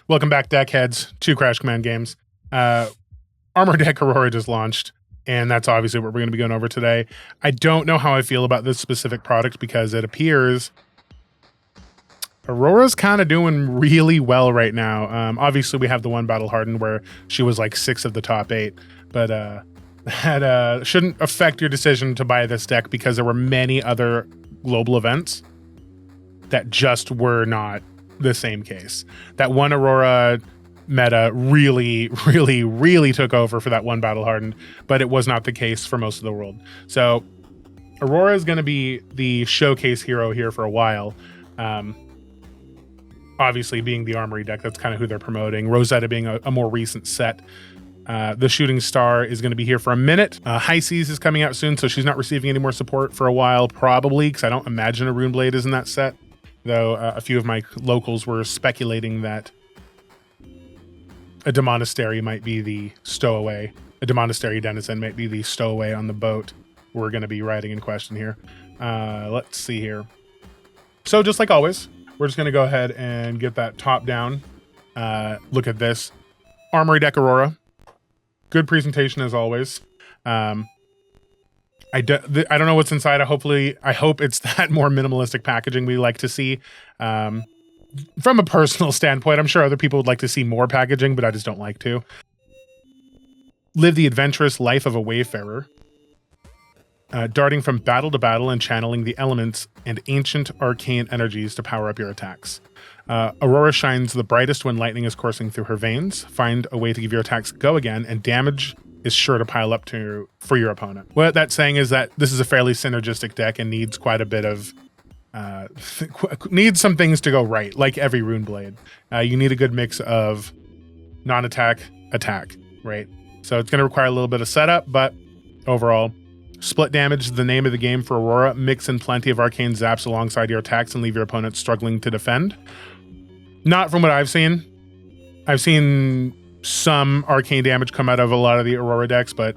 Welcome back, Deckheads, to Crash Command Games. Armory Deck AURORA just launched, and that's obviously what we're going to be going over today. I don't know how I feel about this specific product because it appears AURORA's kind of doing really well right now. Obviously, we have the one Battle Hardened where she was like 6 of the top 8, but that shouldn't affect your decision to buy this deck because there were many other global events that just were not the same case. That one AURORA meta really took over for that one Battle Hardened, but it was not the case for most of the world. So AURORA is going to be the showcase hero here for a while. Obviously being the Armory deck, that's kind of who they're promoting. Rosetta being a more recent set. The Shooting Star is going to be here for a minute. High Seas is coming out soon, so she's not receiving any more support for a while, probably, because I don't imagine a Runeblade is in that set. Though a few of my locals were speculating that a Demonastery might be the stowaway. A Demonastery Denizen might be the stowaway on the boat we're going to be riding in question here. Let's see here. So just like always, we're just going to go ahead and get that top down. Look at this. Armory Deck AURORA. Good presentation as always. I don't know what's inside. I hope it's that more minimalistic packaging we like to see. From a personal standpoint, I'm sure other people would like to see more packaging, but I just don't like to. Live the adventurous life of a wayfarer. Darting from battle to battle and channeling the elements and ancient arcane energies to power up your attacks. AURORA shines the brightest when lightning is coursing through her veins. Find a way to give your attacks go again, and damage is sure to pile up for your opponent. What that's saying is that this is a fairly synergistic deck and needs quite a bit of needs some things to go right, like every Runeblade. You need a good mix of non-attack, attack, right? So it's going to require a little bit of setup, but overall, split damage is the name of the game for AURORA. Mix in plenty of arcane zaps alongside your attacks and leave your opponent struggling to defend. Not from what I've seen. I've seen some arcane damage come out of a lot of the AURORA decks, but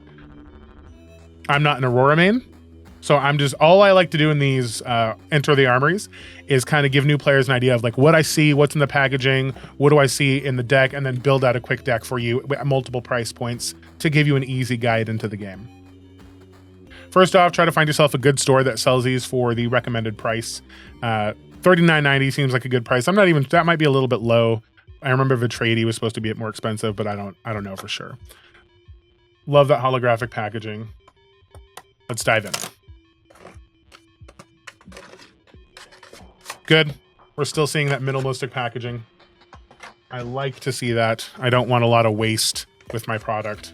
I'm not an AURORA main. So all I like to do in these Enter the Armories is kind of give new players an idea of like what I see, what's in the packaging, what do I see in the deck, and then build out a quick deck for you at multiple price points to give you an easy guide into the game. First off, try to find yourself a good store that sells these for the recommended price. $39.90 seems like a good price. That might be a little bit low. I remember Vitradi was supposed to be more expensive, but I don't know for sure. Love that holographic packaging. Let's dive in. Good. We're still seeing that minimalistic packaging. I like to see that. I don't want a lot of waste with my product.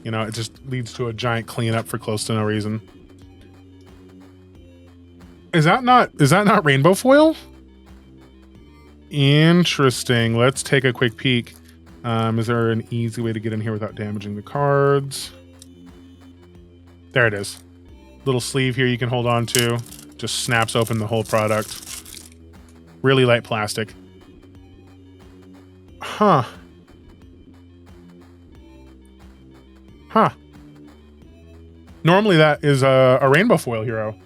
You know, it just leads to a giant cleanup for close to no reason. Is that not rainbow foil? Interesting. Let's take a quick peek. Is there an easy way to get in here without damaging the cards? There it is. Little sleeve here you can hold on to. Just snaps open the whole product. Really light plastic. Huh. Normally that is a rainbow foil hero.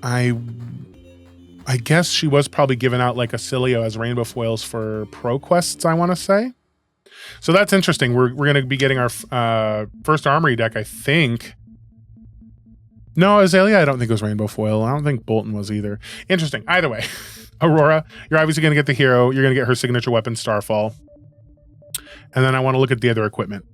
I guess she was probably giving out like a Cilio as rainbow foils for pro quests, I want to say. So that's interesting. We're going to be getting our first Armory deck, I think. No, Azalea, I don't think it was rainbow foil. I don't think Bolton was either. Interesting. Either way, AURORA, you're obviously going to get the hero. You're going to get her signature weapon, Starfall. And then I want to look at the other equipment.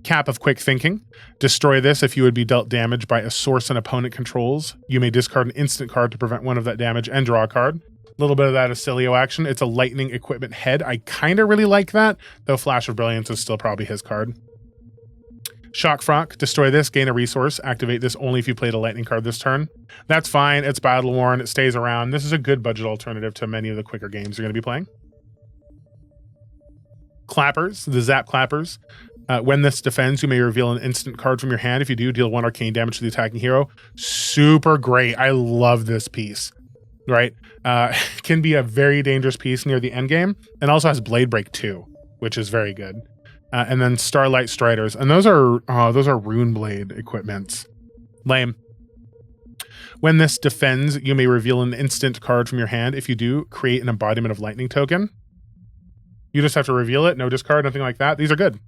Cap of Quick Thinking. Destroy this if you would be dealt damage by a source an opponent controls. You may discard an instant card to prevent one of that damage and draw a card. A little bit of that Acilio action. It's a lightning equipment head. I kind of really like that, though Flash of Brilliance is still probably his card. Shock Frock. Destroy this, gain a resource. Activate this only if you played a lightning card this turn. That's fine. It's battle worn. It stays around. This is a good budget alternative to many of the quicker games you're going to be playing. Clappers. The Zap Clappers. When this defends, you may reveal an instant card from your hand. If you do, deal 1 arcane damage to the attacking hero. Super great. I love this piece. Right? Can be a very dangerous piece near the end game, and also has Blade Break 2, which is very good. And then Starlight Striders, and those are Runeblade equipments. Lame. When this defends, you may reveal an instant card from your hand. If you do, create an embodiment of lightning token. You just have to reveal it. No discard, nothing like that. These are good.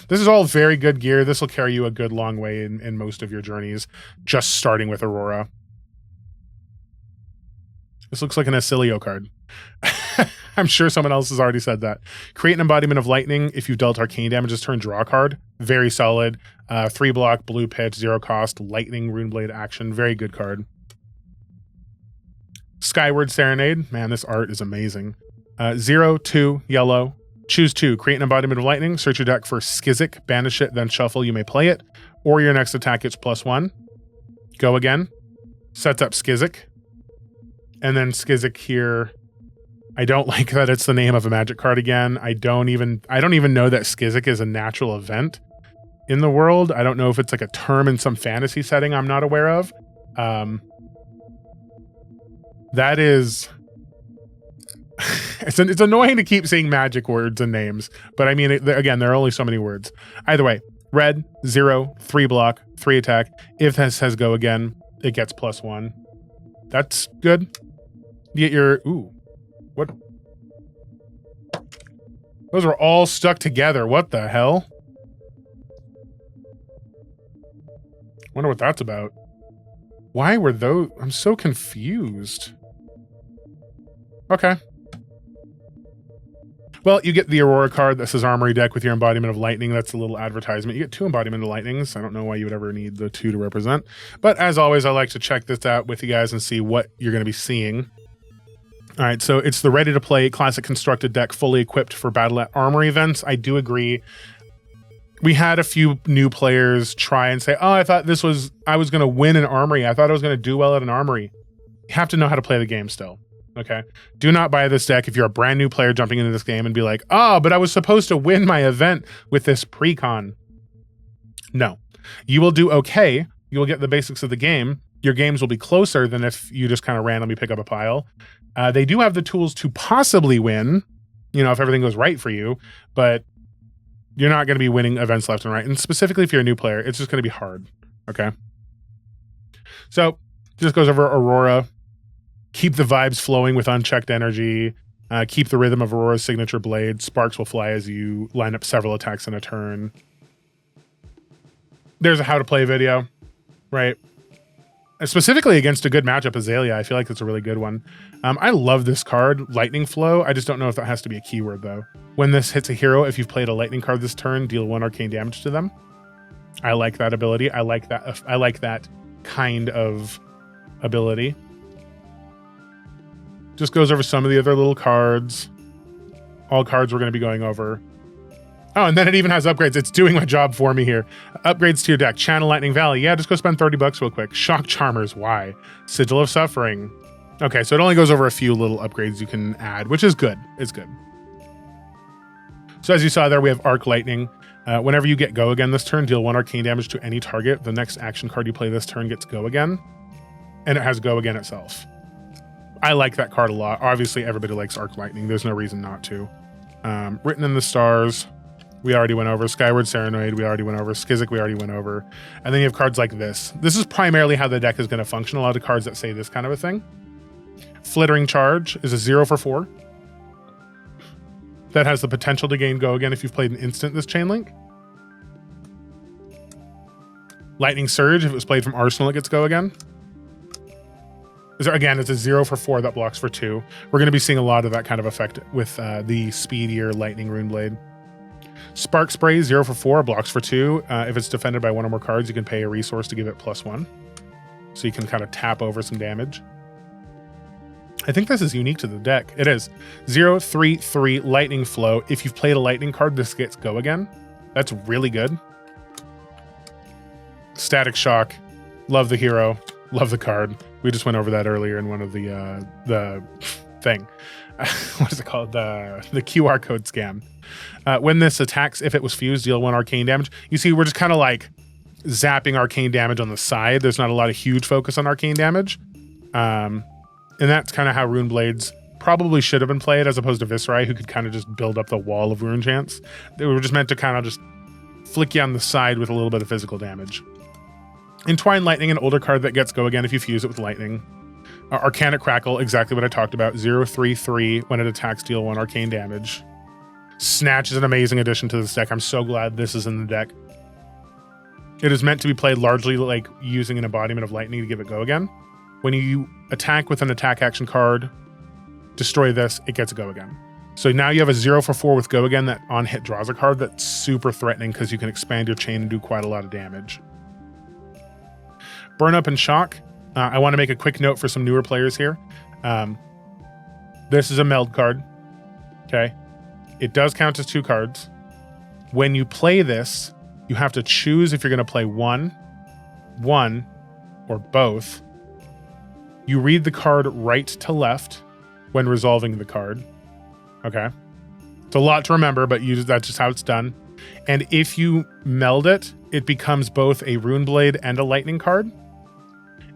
This is all very good gear. This will carry you a good long way in most of your journeys, just starting with Aurora. This looks like an Acilio card. I'm sure someone else has already said that. Create an embodiment of lightning. If you've dealt arcane damage this turn, draw a card. Very solid. 3 block, blue pitch, 0 cost, lightning, runeblade action. Very good card. Skyward Serenade. Man, this art is amazing. 0, 2, yellow. Choose 2. Create an embodiment of lightning. Search your deck for Skizzik. Banish it, then shuffle. You may play it. Or your next attack gets +1. Go again. Sets up Skizzik. And then Skizzik here. I don't like that it's the name of a magic card again. I don't even know that Skizzik is a natural event in the world. I don't know if it's like a term in some fantasy setting I'm not aware of. That is... it's annoying to keep saying magic words and names, but I mean, again, there are only so many words. Either way, red, 0, 3 block, 3 attack. If this says go again, it gets +1. That's good. You get your... Ooh. What? Those are all stuck together. What the hell? Wonder what that's about. Why were those? I'm so confused. Okay. Well, you get the Aurora card that says Armory Deck with your embodiment of lightning. That's a little advertisement. You get 2 embodiment of lightnings. I don't know why you would ever need the 2 to represent. But as always, I like to check this out with you guys and see what you're going to be seeing. All right, so it's the ready-to-play classic constructed deck fully equipped for battle at Armory events. I do agree. We had a few new players try and say, oh, I thought I was going to win an Armory. I thought I was going to do well at an Armory. You have to know how to play the game still, okay? Do not buy this deck if you're a brand new player jumping into this game and be like, oh, but I was supposed to win my event with this pre-con. No. You will do okay. You will get the basics of the game. Your games will be closer than if you just kind of randomly pick up a pile. They do have the tools to possibly win, if everything goes right for you, but you're not going to be winning events left and right. And specifically if you're a new player, it's just going to be hard. Okay. So just goes over Aurora. Keep the vibes flowing with unchecked energy. Keep the rhythm of Aurora's signature blade. Sparks will fly as you line up several attacks in a turn. There's a how to play video, right? Specifically against a good matchup, Azalea. I feel like it's a really good one. I love this card, Lightning Flow. I just don't know if that has to be a keyword, though. When this hits a hero, if you've played a lightning card this turn, deal 1 arcane damage to them. I like that ability. I like that kind of ability. Just goes over some of the other little cards. All cards we're going to be going over. Oh, and then it even has upgrades. It's doing my job for me here. Upgrades to your deck. Channel Lightning Valley. Yeah, just go spend 30 bucks real quick. Shock Charmers. Why? Sigil of Suffering. Okay, so it only goes over a few little upgrades you can add, which is good. It's good. So as you saw there, we have Arc Lightning. Whenever you get Go Again this turn, deal 1 arcane damage to any target. The next action card you play this turn gets Go Again, and it has Go Again itself. I like that card a lot. Obviously, everybody likes Arc Lightning. There's no reason not to. Written in the Stars. We already went over. Skyward Serenade, we already went over. Skizzik, we already went over. And then you have cards like this. This is primarily how the deck is going to function. A lot of cards that say this kind of a thing. Flittering Charge is a 0 for 4. That has the potential to gain Go Again if you've played an instant this chain link. Lightning Surge, if it was played from Arsenal, it gets Go Again. Again, it's a 0 for 4 that blocks for 2. We're going to be seeing a lot of that kind of effect with the speedier Lightning Runeblade. Spark Spray, 0 for 4, blocks for 2. If it's defended by 1 or more cards, you can pay a resource to give it +1. So you can kind of tap over some damage. I think this is unique to the deck. It is. 0, 3, 3, Lightning Flow. If you've played a lightning card, this gets Go Again. That's really good. Static Shock. Love the hero. Love the card. We just went over that earlier in one of the thing. What is it called? The QR code scam. When this attacks, if it was fused, deal 1 arcane damage. You see, we're just kind of like zapping arcane damage on the side. There's not a lot of huge focus on arcane damage. And that's kind of how Rune Blades probably should have been played, as opposed to Viscerai, who could kind of just build up the wall of rune chance. They were just meant to kind of just flick you on the side with a little bit of physical damage. Entwine Lightning, an older card that gets Go Again if you fuse it with lightning. Arcanic Crackle, exactly what I talked about. 0, 3, 3. When it attacks, deal 1 arcane damage. Snatch is an amazing addition to this deck. I'm so glad this is in the deck. It is meant to be played largely like using an embodiment of lightning to give it go again. When you attack with an attack action card, destroy this, it gets a go again. So now you have a 0 for 4 with go again that on hit draws a card that's super threatening because you can expand your chain and do quite a lot of damage. Burn Up and Shock. I want to make a quick note for some newer players here. This is a meld card. Okay. It does count as 2 cards. When you play this, you have to choose if you're going to play one, or both. You read the card right to left when resolving the card. Okay. It's a lot to remember, but that's just how it's done. And if you meld it, it becomes both a Rune Blade and a lightning card.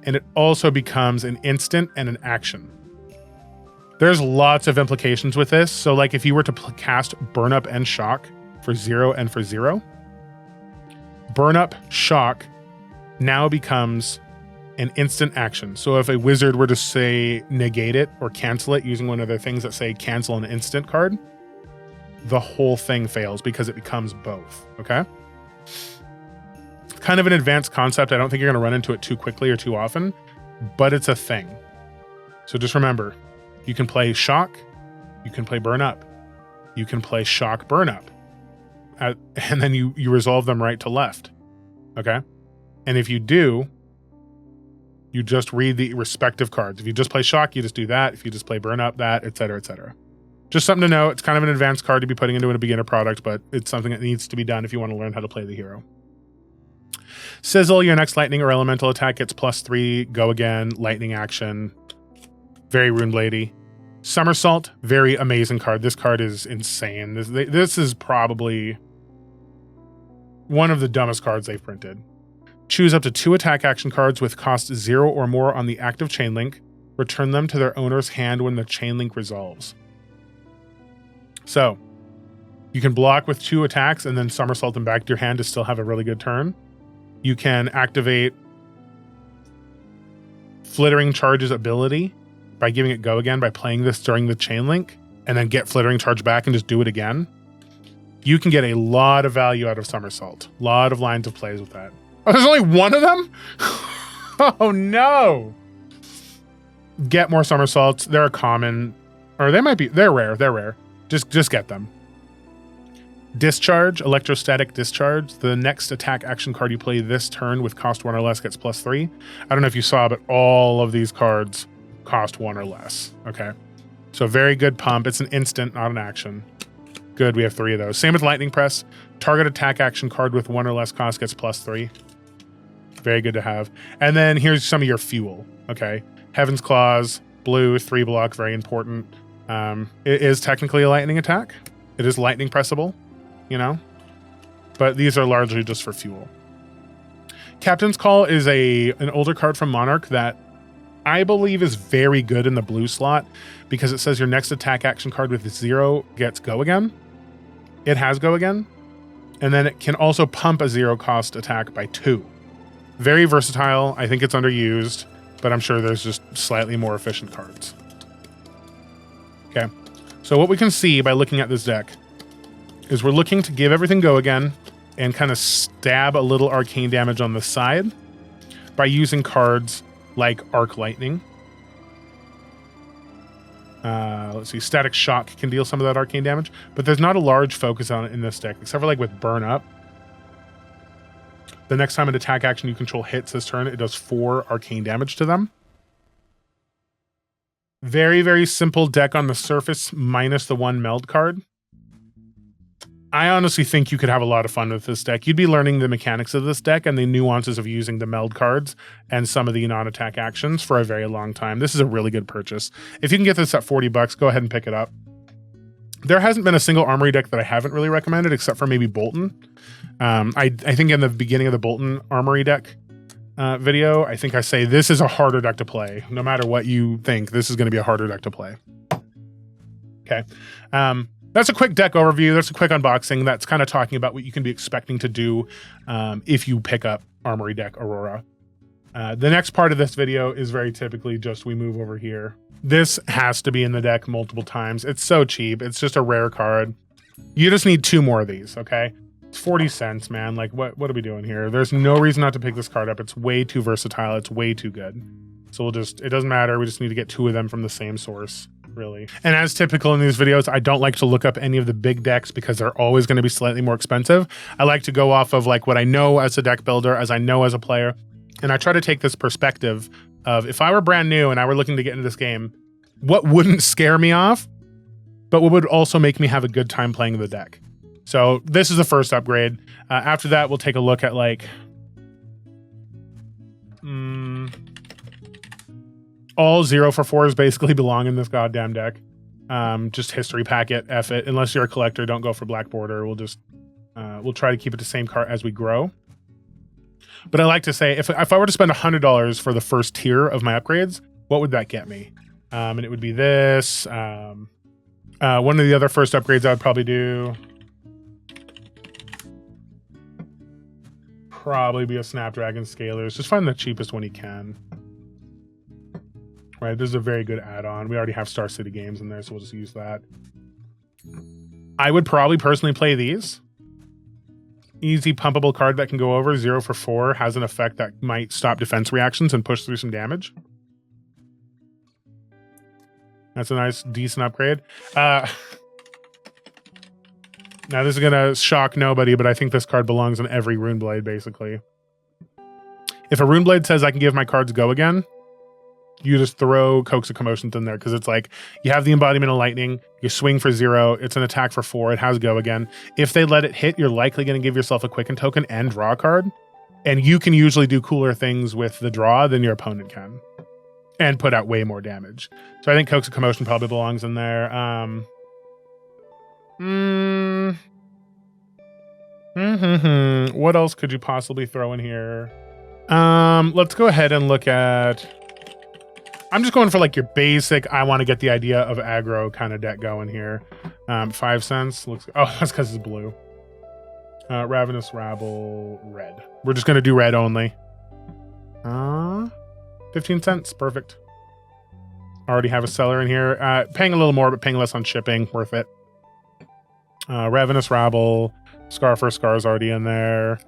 And it also becomes an instant and an action. There's lots of implications with this. So like if you were to cast Burn Up and Shock for 0 and for 0, Burn Up Shock now becomes an instant action. So if a wizard were to say negate it or cancel it using one of their things that say cancel an instant card, the whole thing fails because it becomes both. Okay. Kind of an advanced concept. I don't think you're going to run into it too quickly or too often, but it's a thing. So just remember, you can play Shock, you can play Burn Up, you can play Shock Burn Up, and then you resolve them right to left. Okay. And if you do, you just read the respective cards. If you just play Shock, you just do that. If you just play Burn Up, that, etc., etc. Just something to know. It's kind of an advanced card to be putting into a beginner product, but it's something that needs to be done if you want to learn how to play the hero. Sizzle, your next lightning or elemental attack gets +3, go again, lightning action. Very Rune Bladey. Somersault, very amazing card. This card is insane. This is probably one of the dumbest cards they've printed. Choose up to 2 attack action cards with cost 0 or more on the active chain link. Return them to their owner's hand when the chain link resolves. So, you can block with 2 attacks and then somersault them back to your hand to still have a really good turn. You can activate Flittering Charge's ability by giving it go again by playing this during the chain link and then get Flittering Charge back and just do it again. You can get a lot of value out of somersault. A lot of lines of plays with that. Oh, there's only one of them? Oh no. Get more somersaults. They're a common, or they're rare. Just get them. Discharge, Electrostatic Discharge. The next attack action card you play this turn with cost 1 or less gets +3. I don't know if you saw, but all of these cards cost 1 or less. Okay. So very good pump. It's an instant, not an action. Good, we have 3 of those. Same with Lightning Press. Target attack action card with 1 or less cost gets +3. Very good to have. And then here's some of your fuel. Okay. Heaven's Claws, blue, 3 block, very important. It is technically a lightning attack. It is lightning pressable, but these are largely just for fuel. Captain's Call is an older card from Monarch that I believe is very good in the blue slot because it says your next attack action card with 0 gets go again. It has go again. And then it can also pump a 0 cost attack by 2. Very versatile. I think it's underused, but I'm sure there's just slightly more efficient cards. Okay. So what we can see by looking at this deck is we're looking to give everything go again and kind of stab a little arcane damage on the side by using cards like Arc Lightning. Let's see, Static Shock can deal some of that arcane damage, but there's not a large focus on it in this deck, except for like with Burn Up. The next time an attack action you control hits this turn, it does 4 arcane damage to them. Very, very simple deck on the surface, minus the 1 meld card. I honestly think you could have a lot of fun with this deck. You'd be learning the mechanics of this deck and the nuances of using the meld cards and some of the non-attack actions for a very long time. This is a really good purchase. If you can get this at $40, go ahead and pick it up. There hasn't been a single Armory deck that I haven't really recommended, except for maybe Bolton. I think in the beginning of the Bolton Armory deck video, I think I say this is a harder deck to play. No matter what you think, this is going to be a harder deck to play. Okay. That's a quick deck overview. That's a quick unboxing. That's kind of talking about what you can be expecting to do if you pick up Armory Deck Aurora. The next part of this video is very typically just we move over here. This has to be in the deck multiple times. It's so cheap. It's just a rare card. You just need 2 more of these, okay? It's 40 cents, man. Like, what are we doing here? There's no reason not to pick this card up. It's way too versatile. It's way too good. So we'll just, it doesn't matter. We just need to get 2 of them from the same source, really. And as typical in these videos, I don't like to look up any of the big decks because they're always going to be slightly more expensive. I like to go off of like what I know as a deck builder, as I know as a player. And I try to take this perspective of if I were brand new and I were looking to get into this game, what wouldn't scare me off, but what would also make me have a good time playing the deck. So this is the first upgrade. After that, we'll take a look at like all 0 for 4s basically belong in this goddamn deck. Just history packet, F it. Unless you're a collector, don't go for black border. We'll just we'll try to keep it the same card as we grow. But I like to say, if I were to spend $100 for the first tier of my upgrades, what would that get me? And it would be this. One of the other first upgrades I would probably do probably be a Snapdragon Scalers. Just find the cheapest one you can. Right, this is a very good add-on. We already have Star City games in there, so we'll just use that. I would probably personally play these. Easy pumpable card that can go over 0 for 4, has an effect that might stop defense reactions and push through some damage. That's a nice, decent upgrade. Now this is gonna shock nobody, but I think this card belongs on every Rune Blade, basically. If a Rune Blade says I can give my cards go again, you just throw Coax of Commotions in there, because it's like, you have the embodiment of lightning, you swing for 0, it's an attack for 4, it has go again. If they let it hit, you're likely going to give yourself a Quicken token and draw a card. And you can usually do cooler things with the draw than your opponent can. And put out way more damage. So I think Coax of Commotion probably belongs in there. What else could you possibly throw in here? Let's go ahead and look at... I'm just going for like your basic, I want to get the idea of aggro kind of deck going here. 5 cents. Looks. Oh, that's because it's blue. Ravenous Rabble, red. We're just going to do red only. 15 cents. Perfect. Already have a seller in here. Paying a little more, but paying less on shipping. Worth it. Ravenous Rabble. Scar for Scar's already in there.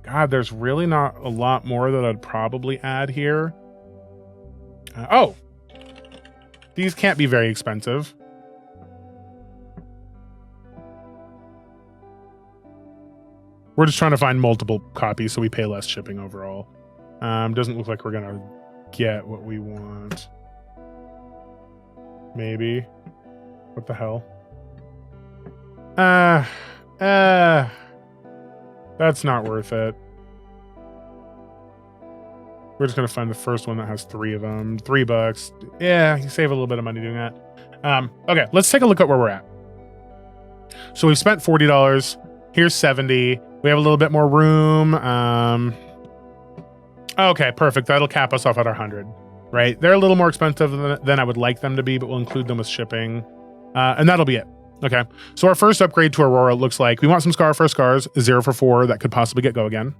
God, there's really not a lot more that I'd probably add here. Oh! These can't be very expensive. We're just trying to find multiple copies so we pay less shipping overall. Doesn't look like we're gonna get what we want. Maybe. What the hell? That's not worth it. We're just gonna find the first one that has 3 of them. $3. Yeah, you save a little bit of money doing that. Okay, let's take a look at where we're at. So we've spent $40. Here's 70. We have a little bit more room. Okay, perfect. That'll cap us off at our 100. Right? They're a little more expensive than I would like them to be, but we'll include them with shipping. And that'll be it. Okay, so our first upgrade to Aurora looks like we want some Scar for Scars, 0 for 4 that could possibly get go again.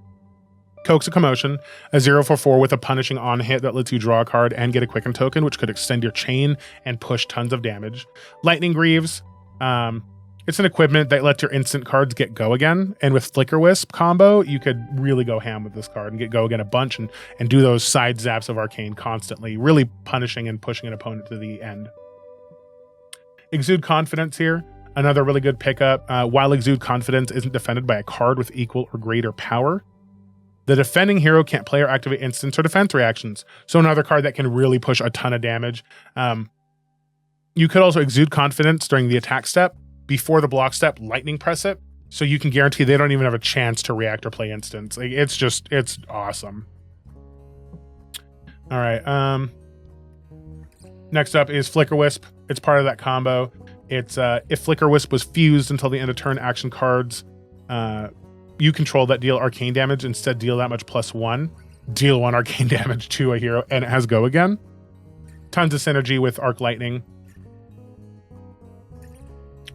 Coax of Commotion, a 0 for 4 with a punishing on hit that lets you draw a card and get a Quicken token, which could extend your chain and push tons of damage. Lightning Greaves, it's an equipment that lets your instant cards get go again, and with Flicker Wisp combo, you could really go ham with this card and get go again a bunch and do those side zaps of Arcane constantly, really punishing and pushing an opponent to the end. Exude Confidence here, another really good pickup. While Exude Confidence isn't defended by a card with equal or greater power, the defending hero can't play or activate instants or defense reactions. So another card that can really push a ton of damage. You could also Exude Confidence during the attack step. Before the block step, lightning press it. So you can guarantee they don't even have a chance to react or play instants. Like, it's awesome. All right. Next up is Flicker Wisp. It's part of that combo. It's if Flicker Wisp was fused until the end of turn action cards you control that deal arcane damage, instead deal that much +1. Deal 1 arcane damage to a hero, and it has go again. Tons of synergy with Arc Lightning.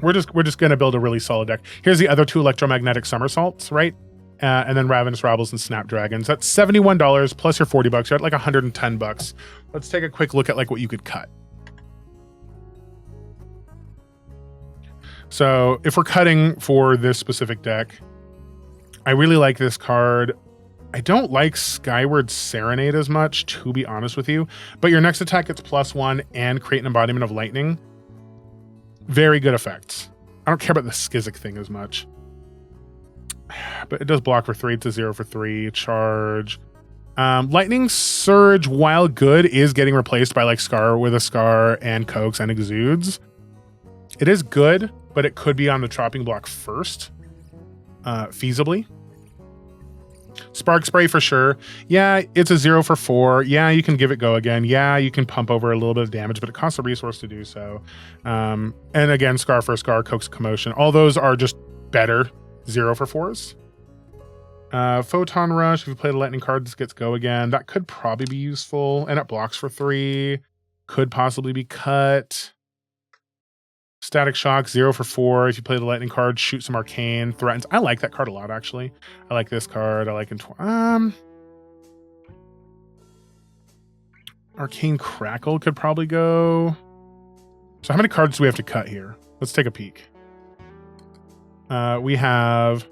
We're just gonna build a really solid deck. Here's the other 2 electromagnetic somersaults, right? And then Ravenous Rabbles and Snapdragons. That's $71 plus your $40. You're at like $110. Let's take a quick look at like what you could cut. So if we're cutting for this specific deck, I really like this card. I don't like Skyward Serenade as much, to be honest with you, but your next attack gets +1 and create an embodiment of lightning. Very good effects. I don't care about the Skizzik thing as much, but it does block for 3. It's a 0 for 3 charge. Lightning Surge, while good, is getting replaced by like Scar with a Scar and Coax and Exudes. It is good, but it could be on the chopping block first, feasibly. Spark Spray for sure. Yeah, it's a 0 for 4. Yeah, you can give it go again. Yeah, you can pump over a little bit of damage, but it costs a resource to do so. And again, Scar for Scar, Coax Commotion. All those are just better 0 for 4s. Photon Rush, if you play the lightning card, this gets go again. That could probably be useful. And it blocks for 3. Could possibly be cut. Static Shock, 0 for 4. If you play the lightning card, shoot some arcane, threatens. I like that card a lot, actually. I like this card. I like Arcane Crackle could probably go. So how many cards do we have to cut here? Let's take a peek. We have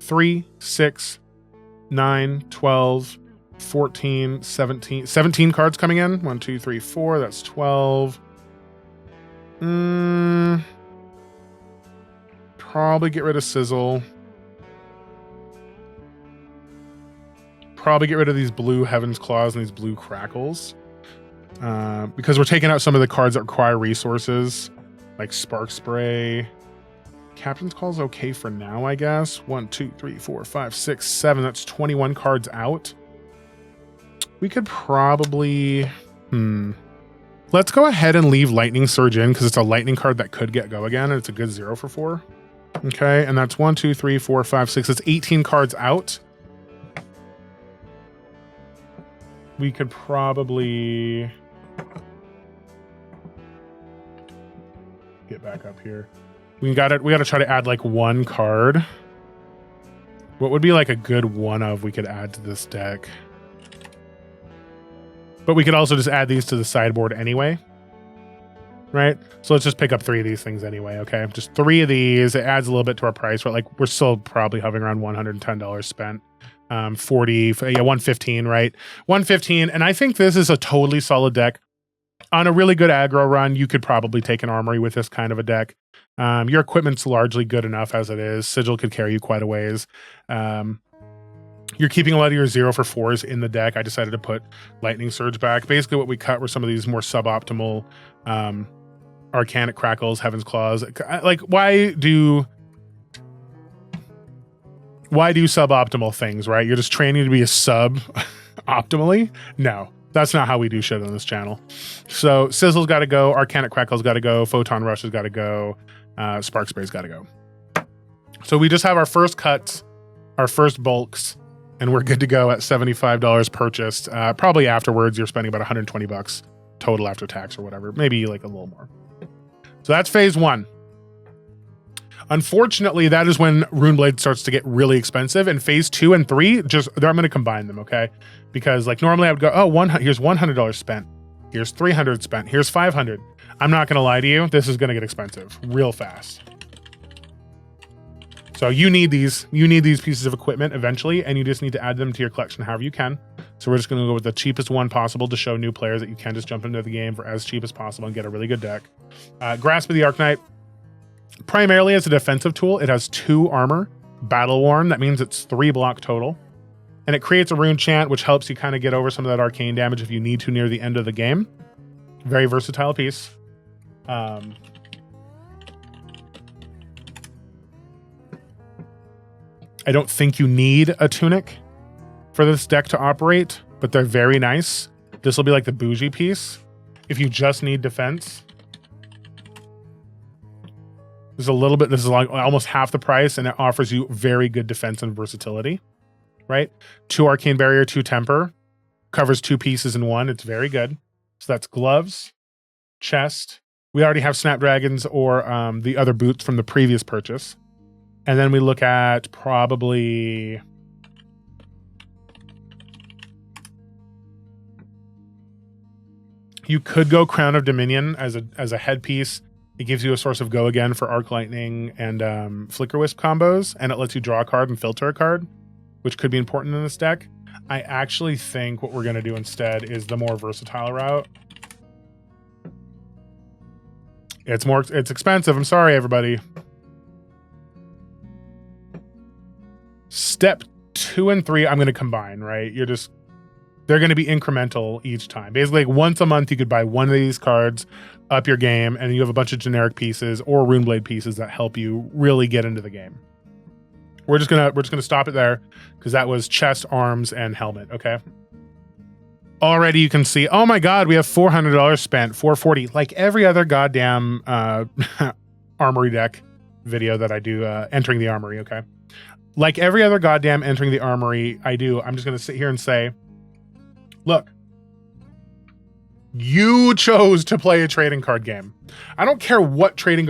3, 6, 9, 12, 14, 17 cards coming in. 1, 2, 3, 4. That's 12. Probably get rid of Sizzle. Probably get rid of these blue Heaven's Claws and these blue Crackles. Because we're taking out some of the cards that require resources, like Spark Spray. Captain's Call is okay for now, I guess. 1, 2, 3, 4, 5, 6, 7. That's 21 cards out. We could probably... Let's go ahead and leave Lightning Surge in because it's a lightning card that could get go again, and it's a good 0 for 4. Okay, and that's 1, 2, 3, 4, 5, 6. It's 18 cards out. We could probably get back up here. We gotta try to add like one card. What would be like a good one of we could add to this deck? But we could also just add these to the sideboard anyway, right? So let's just pick up 3 of these things anyway, okay? Just 3 of these. It adds a little bit to our price, but like we're still probably hovering around $110 spent. 40, yeah, 115, right? 115, and I think this is a totally solid deck. On a really good aggro run, you could probably take an Armory with this kind of a deck. Your equipment's largely good enough as it is. Sigil could carry you quite a ways. You're keeping a lot of your 0 for 4s in the deck. I decided to put Lightning Surge back. Basically, what we cut were some of these more suboptimal Arcanic Crackles, Heaven's Claws. Like, why do suboptimal things, right? You're just training to be a sub optimally? No, that's not how we do shit on this channel. So Sizzle's got to go. Arcanic Crackle's got to go. Photon Rush has got to go. Spark Spray's got to go. So we just have our first cuts, our first bulks, and we're good to go at $75 purchased. Probably afterwards, you're spending about $120 total after tax or whatever. Maybe like a little more. So that's phase 1. Unfortunately, that is when Runeblade starts to get really expensive. And phase 2 and 3, I'm going to combine them, okay? Because like normally I would go, here's $100 spent. Here's $300 spent. Here's $500. I'm not going to lie to you. This is going to get expensive real fast. So you need these pieces of equipment eventually, and you just need to add them to your collection however you can. So we're just going to go with the cheapest one possible to show new players that you can just jump into the game for as cheap as possible and get a really good deck. Grasp of the Arknight, primarily as a defensive tool. It has 2 armor, battle worn. That means it's 3 block total. And it creates a rune chant, which helps you kind of get over some of that arcane damage if you need to near the end of the game. Very versatile piece. I don't think you need a tunic for this deck to operate, but they're very nice. This will be like the bougie piece. If you just need defense, this is like almost half the price, and it offers you very good defense and versatility, right? 2 Arcane Barrier, 2 Temper, covers 2 pieces in 1. It's very good. So that's gloves, chest. We already have Snapdragons or the other boots from the previous purchase. And then we look at probably you could go Crown of Dominion as a headpiece It gives you a source of go again for Arc Lightning and Flicker Wisp combos, and it lets you draw a card and filter a card, which could be important in this deck. I actually think what we're going to do instead is the more versatile route. It's expensive. I'm sorry, everybody. Step 2 and 3, I'm going to combine, right? They're going to be incremental each time. Basically, like once a month, you could buy one of these cards, up your game, and you have a bunch of generic pieces or Runeblade pieces that help you really get into the game. We're just gonna stop it there because that was chest, arms, and helmet. Okay. Already you can see, oh my God, we have $400 spent, $440, like every other goddamn Armory Deck video that I do, entering the Armory. Okay. Like every other goddamn entering the Armory I do, I'm just gonna sit here and say, look, you chose to play a trading card game. I don't care what trading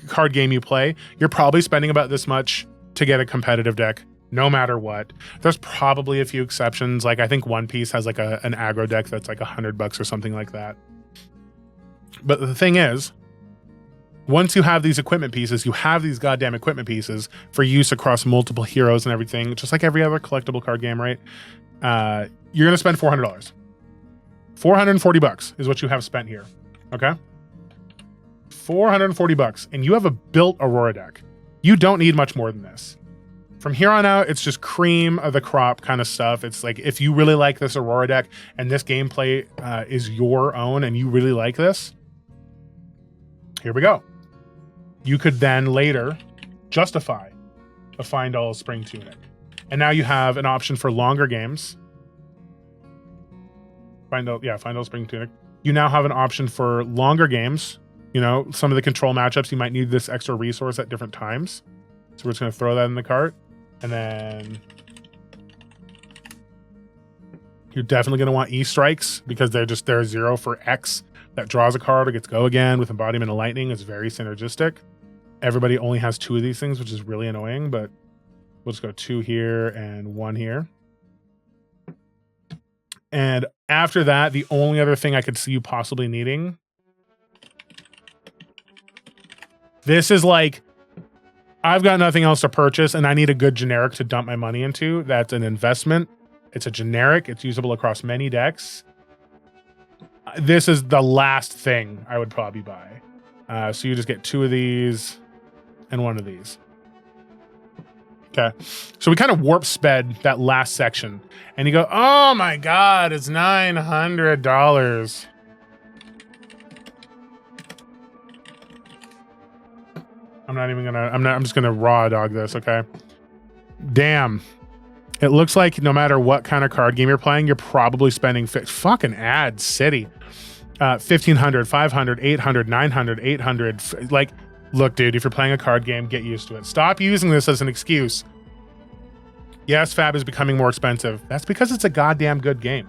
card game you play. You're probably spending about this much to get a competitive deck, no matter what. There's probably a few exceptions. Like I think One Piece has like an aggro deck that's like $100 or something like that. But the thing is, once you have these equipment pieces, you have these goddamn equipment pieces for use across multiple heroes and everything, just like every other collectible card game, right? You're gonna spend $400. $440 is what you have spent here. Okay. $440, and you have a built Aurora deck. You don't need much more than this. From here on out, it's just cream of the crop kind of stuff. It's like, if you really like this Aurora deck and this gameplay is your own and you really like this, here we go. You could then later justify a Fine Spring Tunic. And now you have an option for longer games. Fine Spring Tunic. You now have an option for longer games. You know, some of the control matchups, you might need this extra resource at different times. So we're just going to throw that in the cart. And then you're definitely going to want E-Strikes because they're 0 for X that draws a card or gets go again with Embodiment of Lightning. It's very synergistic. Everybody only has 2 of these things, which is really annoying, but we'll just go 2 here and 1 here. And after that, the only other thing I could see you possibly needing, this is like, I've got nothing else to purchase and I need a good generic to dump my money into. That's an investment. It's a generic. It's usable across many decks. This is the last thing I would probably buy. So you just get 2 of these and 1 of these. Okay. So we kind of warp sped that last section and you go, oh my God, it's $900. I'm just gonna raw dog this, okay? Damn. It looks like no matter what kind of card game you're playing, you're probably spending fucking ad city. 1,500, 500, 800, 900, 800. Like, look, dude, if you're playing a card game, get used to it. Stop using this as an excuse. Yes, Fab is becoming more expensive. That's because it's a goddamn good game.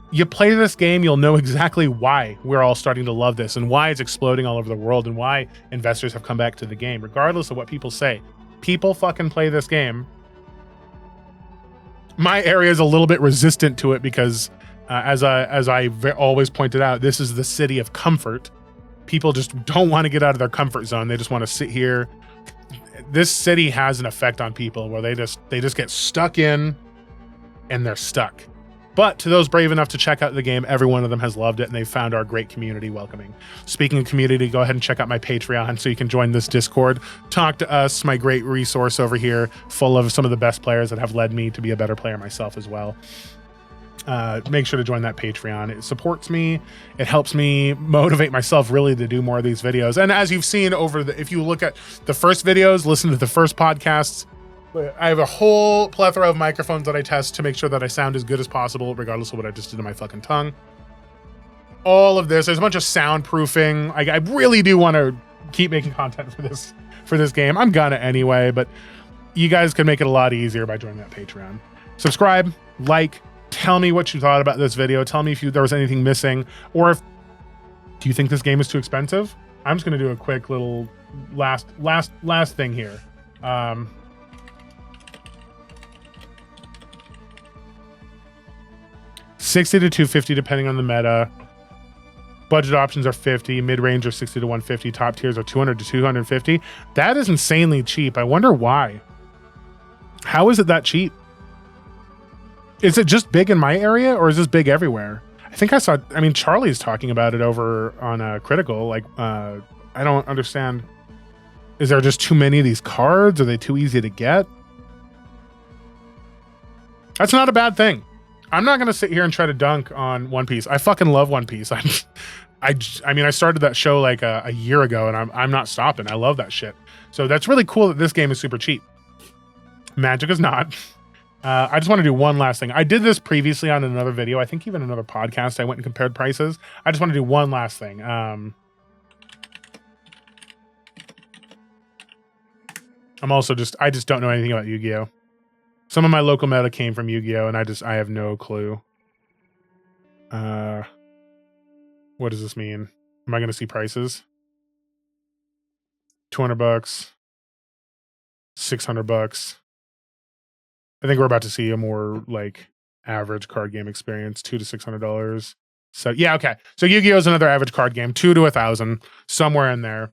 You play this game, you'll know exactly why we're all starting to love this and why it's exploding all over the world and why investors have come back to the game, regardless of what people say. People fucking play this game. My area is a little bit resistant to it because, as I always pointed out, this is the city of comfort. People just don't want to get out of their comfort zone. They just want to sit here. This city has an effect on people where they just get stuck in and they're stuck. But to those brave enough to check out the game, every one of them has loved it and they've found our great community welcoming. Speaking of community, go ahead and check out my Patreon so you can join this Discord. Talk to us, my great resource over here, full of some of the best players that have led me to be a better player myself as well. Make sure to join that Patreon. It supports me. It helps me motivate myself really to do more of these videos. And as you've seen if you look at the first videos, listen to the first podcasts, I have a whole plethora of microphones that I test to make sure that I sound as good as possible, regardless of what I just did to my fucking tongue. All of this, there's a bunch of soundproofing. I really do want to keep making content for this game. I'm gonna anyway, but you guys can make it a lot easier by joining that Patreon. Subscribe, like, tell me what you thought about this video. Tell me if there was anything missing, or do you think this game is too expensive? I'm just gonna do a quick little last thing here. $60 to $250 depending on the meta. Budget options are 50, mid-range are 60 to 150, top tiers are 200 to 250. That is insanely cheap. I wonder why. How is it that cheap? Is it just big in my area, or is this big everywhere? I think I saw, I mean, Charlie's talking about it over on Critical. Like, I don't understand. Is there just too many of these cards? Are they too easy to get? That's not a bad thing. I'm not going to sit here and try to dunk on One Piece. I fucking love One Piece. I mean, I started that show like a year ago, and I'm not stopping. I love that shit. So that's really cool that this game is super cheap. Magic is not. I just want to do one last thing. I did this previously on another video. I think even another podcast. I went and compared prices. I just want to do one last thing. I just don't know anything about Yu-Gi-Oh! Some of my local meta came from Yu-Gi-Oh! And I have no clue. What does this mean? Am I going to see prices? $200, $600. I think we're about to see a more like average card game experience, $200 to $600. So yeah, okay. So Yu-Gi-Oh! Is another average card game, $2 to $1,000, somewhere in there.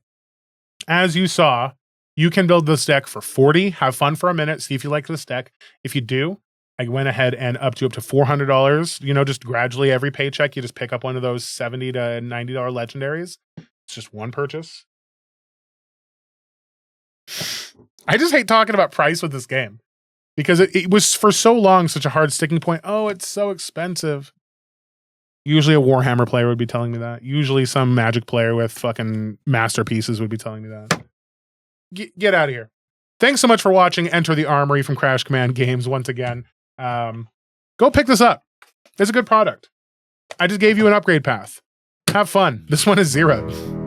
As you saw, you can build this deck for 40. Have fun for a minute. See if you like this deck. If you do, I went ahead and upped you up to $400. You know, just gradually every paycheck, you just pick up one of those $70 to $90 legendaries. It's just one purchase. I just hate talking about price with this game because it was for so long such a hard sticking point. Oh, it's so expensive. Usually a Warhammer player would be telling me that. Usually some Magic player with fucking masterpieces would be telling me that. Get out of here. Thanks so much for watching Enter the Armory from Crash Command Games once again. Go pick this up. It's a good product. I just gave you an upgrade path. Have fun. This one is 0.